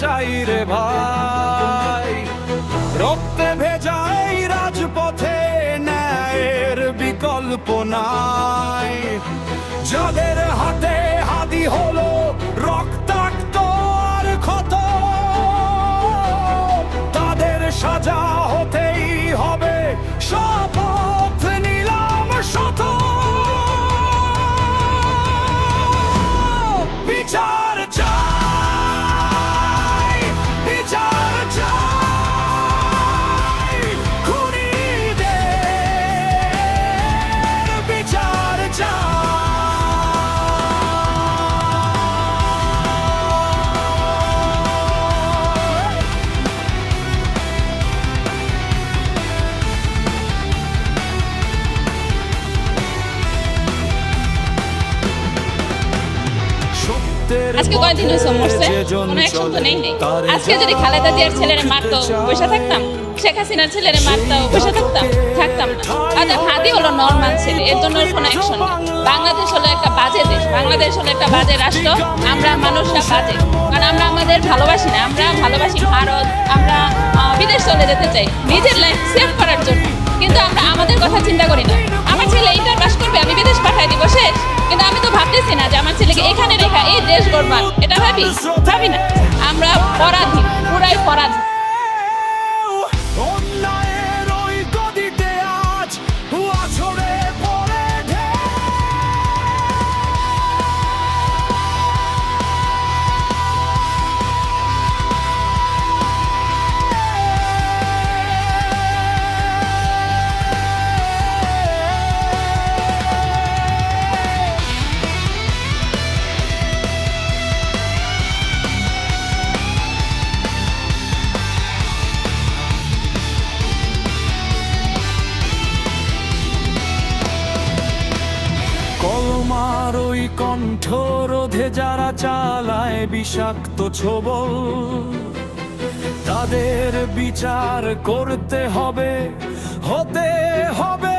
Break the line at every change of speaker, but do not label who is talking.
চাই রে ভাই। রক্তে ভেজা এই রাজপথে ন্যায়ের বিকল্প নাই। যাদের হাতে হাদি হলো রক্তাক্ত আর ক্ষত, তাদের সাজা হতেই হবে, শপথ নিলাম শত। বিচার চাই, বিচার চাই, খুনিদের বিচার চাই।
আজকে কয়দিন হয়েছে মরছে, কোনো অ্যাকশন তো নেই। আজকে যদি খালেদা জিয়ার ছেলেরে মারতো বসে থাকতাম, শেখ হাসিনার ছেলেরে মারতো বসে থাকতাম না। আর হাদি হলো নর্মাল ছেলে, এর জন্য কোনো অ্যাকশন নেই। বাংলাদেশ হলো একটা বাজে দেশ, বাংলাদেশ হলো একটা বাজে রাষ্ট্র। আমরা মানুষরা বাজে, কারণ আমরা আমাদের ভালোবাসি না। আমরা ভালোবাসি ভারত, আমরা বিদেশ চলে যেতে চাই নিজের লাইফ সেভ করার জন্য, কিন্তু আমরা আমাদের কথা চিন্তা করি না। আমার ছেলে ইন্টার পাস করবে, আমি বিদেশ পাঠাই দিব, শেষ। কিন্তু আমি তো ভাবতেছি না যে আমার ছেলেকে এখানে রেখা এই দেশ গড়বার, এটা ভাবি না। আমরা পরাধীন, পুরাই পরাধীন।
অন্যায়ের ওই গদিতে আজ আছড়ে পড়ে ঢেউ। কলমার ওই কণ্ঠ রোধে যারা চালায় বিষাক্ত ছোবল, তাদের বিচার করতে হবে, হতে হবে